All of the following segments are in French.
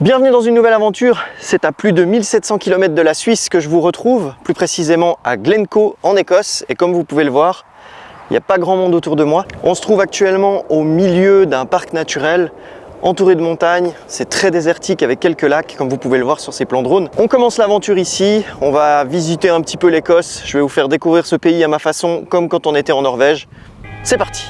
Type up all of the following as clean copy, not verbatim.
Bienvenue dans une nouvelle aventure, c'est à plus de 1700 km de la Suisse que je vous retrouve, plus précisément à Glencoe en Écosse, et comme vous pouvez le voir, il n'y a pas grand monde autour de moi. On se trouve actuellement au milieu d'un parc naturel, entouré de montagnes, c'est très désertique avec quelques lacs, comme vous pouvez le voir sur ces plans drone. On commence l'aventure ici, on va visiter un petit peu l'Écosse, je vais vous faire découvrir ce pays à ma façon, comme quand on était en Norvège. C'est parti!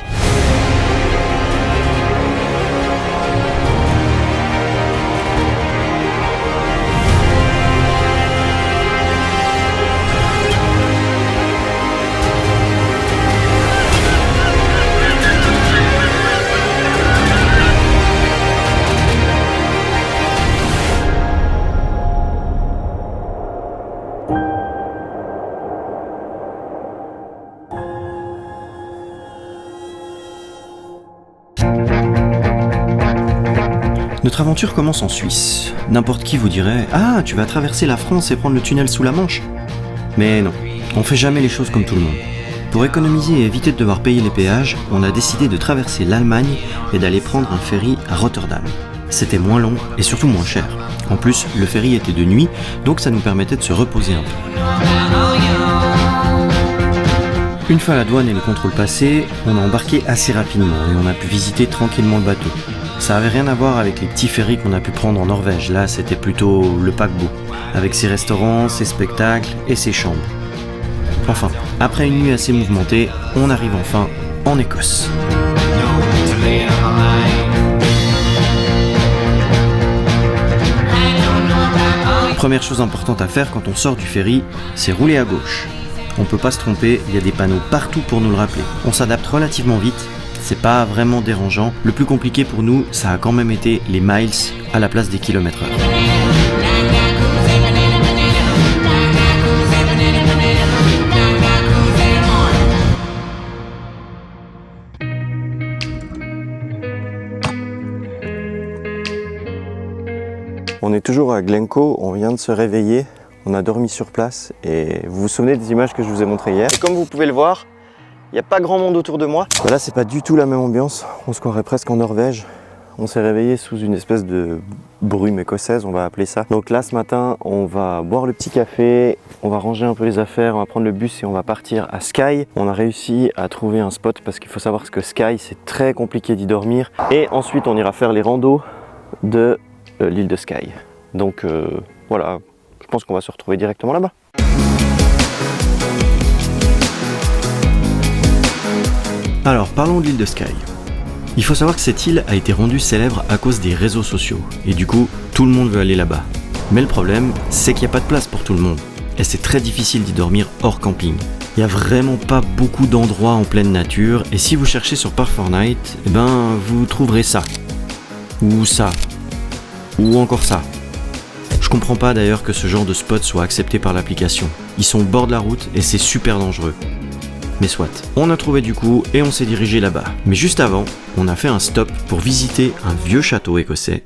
Notre aventure commence en Suisse. N'importe qui vous dirait « Ah, tu vas traverser la France et prendre le tunnel sous la Manche ?» Mais non, on fait jamais les choses comme tout le monde. Pour économiser et éviter de devoir payer les péages, on a décidé de traverser l'Allemagne et d'aller prendre un ferry à Rotterdam. C'était moins long et surtout moins cher. En plus, le ferry était de nuit, donc ça nous permettait de se reposer un peu. Une fois la douane et le contrôle passés, on a embarqué assez rapidement et on a pu visiter tranquillement le bateau. Ça avait rien à voir avec les petits ferries qu'on a pu prendre en Norvège, là c'était plutôt le paquebot, avec ses restaurants, ses spectacles et ses chambres. Enfin, après une nuit assez mouvementée, on arrive enfin en Écosse. Première chose importante à faire quand on sort du ferry, c'est rouler à gauche. On peut pas se tromper, il y a des panneaux partout pour nous le rappeler. On s'adapte relativement vite, c'est pas vraiment dérangeant. Le plus compliqué pour nous, ça a quand même été les miles à la place des kilomètres heure. On est toujours à Glencoe, on vient de se réveiller, on a dormi sur place et vous vous souvenez des images que je vous ai montrées hier. Et comme vous pouvez le voir, il n'y a pas grand monde autour de moi. Là, c'est pas du tout la même ambiance, on se croirait presque en Norvège. On s'est réveillé sous une espèce de brume écossaise, on va appeler ça. Donc là, ce matin, on va boire le petit café, on va ranger un peu les affaires, on va prendre le bus et on va partir à Skye. On a réussi à trouver un spot parce qu'il faut savoir que Skye, c'est très compliqué d'y dormir. Et ensuite, on ira faire les randos de l'île de Skye. Donc voilà, je pense qu'on va se retrouver directement là-bas. Alors, parlons de l'île de Skye. Il faut savoir que cette île a été rendue célèbre à cause des réseaux sociaux, et du coup, tout le monde veut aller là-bas. Mais le problème, c'est qu'il n'y a pas de place pour tout le monde, et c'est très difficile d'y dormir hors camping. Il n'y a vraiment pas beaucoup d'endroits en pleine nature, et si vous cherchez sur Park4Night, eh ben, vous trouverez ça. Ou ça. Ou encore ça. Je comprends pas d'ailleurs que ce genre de spot soit accepté par l'application. Ils sont au bord de la route, et c'est super dangereux. Mais soit, on a trouvé du coup et on s'est dirigé là-bas. Mais juste avant, on a fait un stop pour visiter un vieux château écossais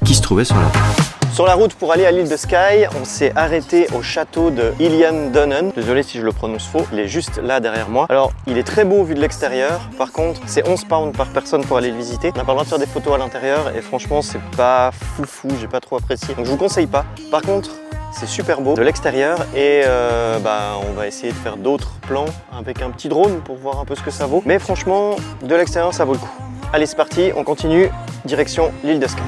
qui se trouvait sur la route. Sur la route pour aller à l'île de Skye, on s'est arrêté au château de Illiandonnen. Désolé si je le prononce faux, il est juste là derrière moi. Alors, il est très beau vu de l'extérieur. Par contre, c'est 11 pounds par personne pour aller le visiter. On n'a pas le droit de faire des photos à l'intérieur et franchement, c'est pas fou, j'ai pas trop apprécié. Donc je vous conseille pas. Par contre, c'est super beau de l'extérieur et on va essayer de faire d'autres plans avec un petit drone pour voir un peu ce que ça vaut. Mais franchement, de l'extérieur, ça vaut le coup. Allez, c'est parti, on continue, direction l'île de Skye.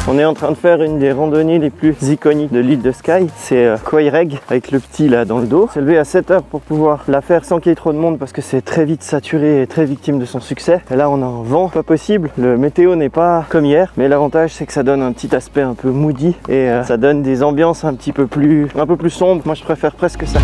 On est en train de faire une des randonnées les plus iconiques de l'île de Skye, c'est Coireg avec le petit là dans le dos. C'est levé à 7 heures pour pouvoir la faire sans qu'il y ait trop de monde parce que c'est très vite saturé et très victime de son succès. Et là on a un vent pas possible, le météo n'est pas comme hier, mais l'avantage c'est que ça donne un petit aspect un peu moody et ça donne des ambiances un peu plus sombres. Moi je préfère presque ça.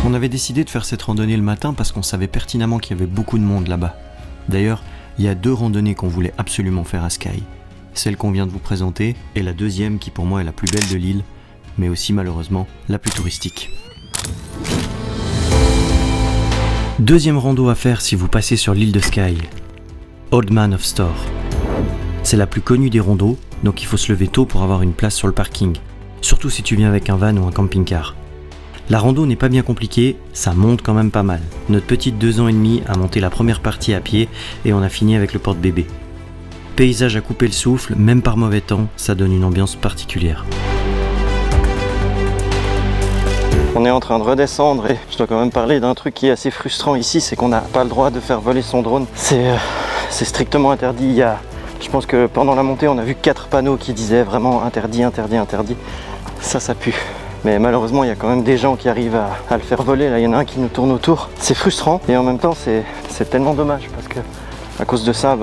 On avait décidé de faire cette randonnée le matin parce qu'on savait pertinemment qu'il y avait beaucoup de monde là-bas. D'ailleurs, il y a 2 randonnées qu'on voulait absolument faire à Skye. celle qu'on vient de vous présenter, et la deuxième qui pour moi est la plus belle de l'île, mais aussi malheureusement la plus touristique. Deuxième rando à faire si vous passez sur l'île de Skye, Old Man of Storr. C'est la plus connue des randos, donc il faut se lever tôt pour avoir une place sur le parking, surtout si tu viens avec un van ou un camping-car. La rando n'est pas bien compliquée, ça monte quand même pas mal. Notre petite 2 ans et demi a monté la première partie à pied et on a fini avec le porte-bébé. Paysage à couper le souffle, même par mauvais temps, ça donne une ambiance particulière. On est en train de redescendre et je dois quand même parler d'un truc qui est assez frustrant ici, c'est qu'on n'a pas le droit de faire voler son drone. C'est strictement interdit. Je pense que pendant la montée, on a vu 4 panneaux qui disaient vraiment interdit, interdit, interdit. Ça pue. Mais malheureusement, il y a quand même des gens qui arrivent à le faire voler. Là, il y en a un qui nous tourne autour. C'est frustrant et en même temps, c'est tellement dommage parce que à cause de ça,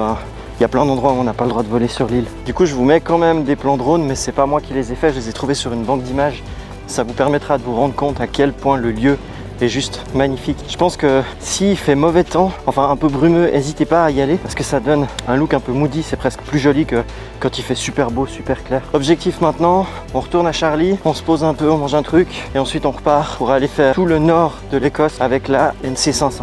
il y a plein d'endroits où on n'a pas le droit de voler sur l'île. Du coup, je vous mets quand même des plans drone, mais c'est pas moi qui les ai faits. Je les ai trouvés sur une banque d'images. Ça vous permettra de vous rendre compte à quel point le lieu est juste magnifique. Je pense que s'il fait mauvais temps, enfin un peu brumeux, n'hésitez pas à y aller parce que ça donne un look un peu moody, c'est presque plus joli que quand il fait super beau, super clair. Objectif maintenant, on retourne à Charlie, on se pose un peu, on mange un truc et ensuite on repart pour aller faire tout le nord de l'Écosse avec la NC500.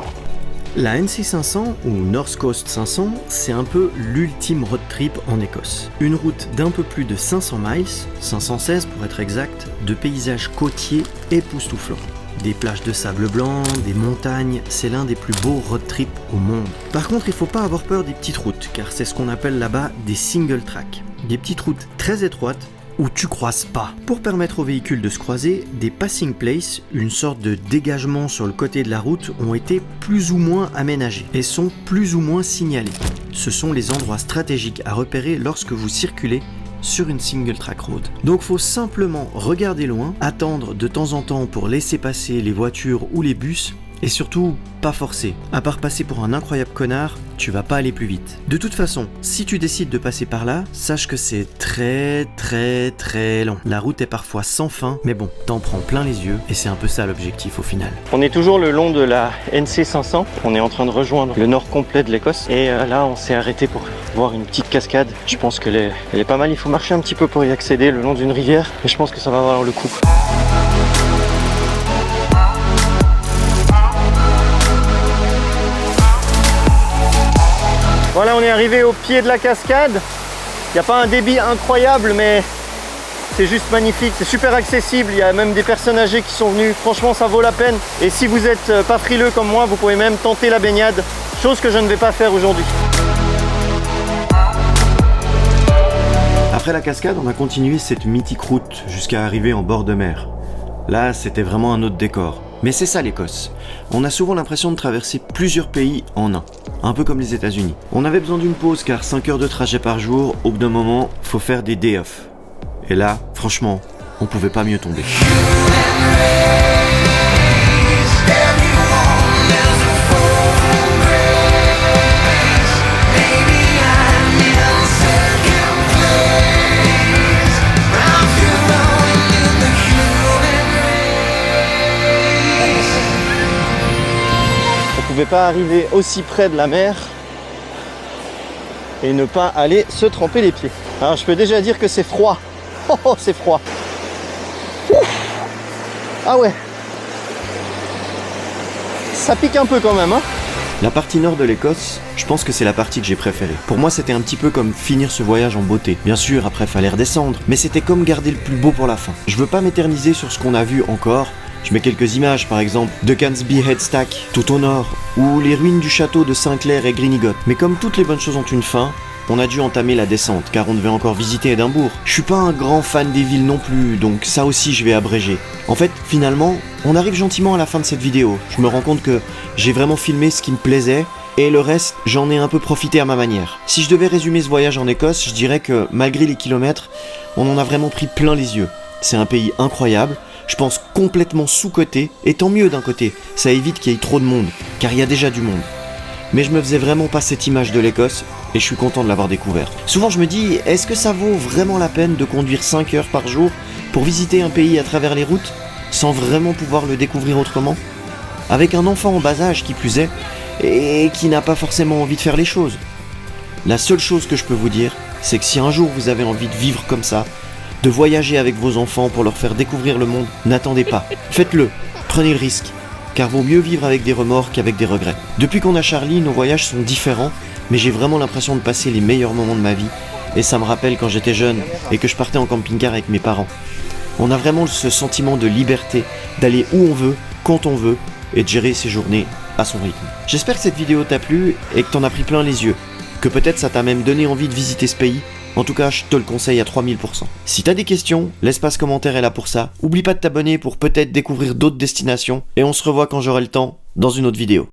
La NC500 ou North Coast 500, c'est un peu l'ultime road trip en Écosse. Une route d'un peu plus de 500 miles, 516 pour être exact, de paysages côtiers époustouflants. Des plages de sable blanc, des montagnes, c'est l'un des plus beaux road trips au monde. Par contre, il faut pas avoir peur des petites routes, car c'est ce qu'on appelle là-bas des single track. Des petites routes très étroites, où tu croises pas. Pour permettre aux véhicules de se croiser, des passing places, une sorte de dégagement sur le côté de la route, ont été plus ou moins aménagés et sont plus ou moins signalés. Ce sont les endroits stratégiques à repérer lorsque vous circulez sur une single track road. Donc faut simplement regarder loin, attendre de temps en temps pour laisser passer les voitures ou les bus, et surtout, pas forcer. À part passer pour un incroyable connard, tu vas pas aller plus vite. De toute façon, si tu décides de passer par là, sache que c'est très long. La route est parfois sans fin, mais bon, t'en prends plein les yeux, et c'est un peu ça l'objectif au final. On est toujours le long de la NC500, on est en train de rejoindre le nord complet de l'Écosse, et là on s'est arrêté pour voir une petite cascade. Je pense qu'elle est pas mal, il faut marcher un petit peu pour y accéder le long d'une rivière, mais je pense que ça va valoir le coup. Voilà, on est arrivé au pied de la cascade. Il n'y a pas un débit incroyable, mais c'est juste magnifique. C'est super accessible. Il y a même des personnes âgées qui sont venues. Franchement, ça vaut la peine. Et si vous n'êtes pas frileux comme moi, vous pouvez même tenter la baignade. Chose que je ne vais pas faire aujourd'hui. Après la cascade, on a continué cette mythique route jusqu'à arriver en bord de mer. Là, c'était vraiment un autre décor. Mais c'est ça l'Écosse. On a souvent l'impression de traverser plusieurs pays en un peu comme les États-Unis. On avait besoin d'une pause car 5 heures de trajet par jour, au bout d'un moment, faut faire des day off. Et là, franchement, on pouvait pas mieux tomber. On ne pouvait pas arriver aussi près de la mer et ne pas aller se tremper les pieds. Alors je peux déjà dire que c'est froid. Oh, c'est froid. Ah ouais. Ça pique un peu quand même, hein. La partie nord de l'Écosse, je pense que c'est la partie que j'ai préférée. Pour moi, c'était un petit peu comme finir ce voyage en beauté. Bien sûr, après fallait redescendre, mais c'était comme garder le plus beau pour la fin. Je veux pas m'éterniser sur ce qu'on a vu encore. Je mets quelques images, par exemple, de Cansby Headstack, tout au nord, ou les ruines du château de Saint-Clair et Greenigot. Mais comme toutes les bonnes choses ont une fin, on a dû entamer la descente, car on devait encore visiter Édimbourg. Je suis pas un grand fan des villes non plus, donc ça aussi je vais abréger. En fait, finalement, on arrive gentiment à la fin de cette vidéo. Je me rends compte que j'ai vraiment filmé ce qui me plaisait, et le reste, j'en ai un peu profité à ma manière. Si je devais résumer ce voyage en Écosse, je dirais que, malgré les kilomètres, on en a vraiment pris plein les yeux. C'est un pays incroyable, je pense complètement sous-coté, et tant mieux d'un côté, ça évite qu'il y ait trop de monde, car il y a déjà du monde. Mais je me faisais vraiment pas cette image de l'Écosse, et je suis content de l'avoir découvert. Souvent je me dis, est-ce que ça vaut vraiment la peine de conduire 5 heures par jour pour visiter un pays à travers les routes, sans vraiment pouvoir le découvrir autrement? Avec un enfant en bas âge qui plus est, et qui n'a pas forcément envie de faire les choses. La seule chose que je peux vous dire, c'est que si un jour vous avez envie de vivre comme ça, de voyager avec vos enfants pour leur faire découvrir le monde, n'attendez pas. Faites-le, prenez le risque, car vaut mieux vivre avec des remords qu'avec des regrets. Depuis qu'on a Charlie, nos voyages sont différents, mais j'ai vraiment l'impression de passer les meilleurs moments de ma vie, et ça me rappelle quand j'étais jeune et que je partais en camping-car avec mes parents. On a vraiment ce sentiment de liberté, d'aller où on veut, quand on veut, et de gérer ses journées à son rythme. J'espère que cette vidéo t'a plu et que t'en as pris plein les yeux, que peut-être ça t'a même donné envie de visiter ce pays. En tout cas, je te le conseille à 3000%. Si t'as des questions, l'espace commentaire est là pour ça. Oublie pas de t'abonner pour peut-être découvrir d'autres destinations, et on se revoit quand j'aurai le temps dans une autre vidéo.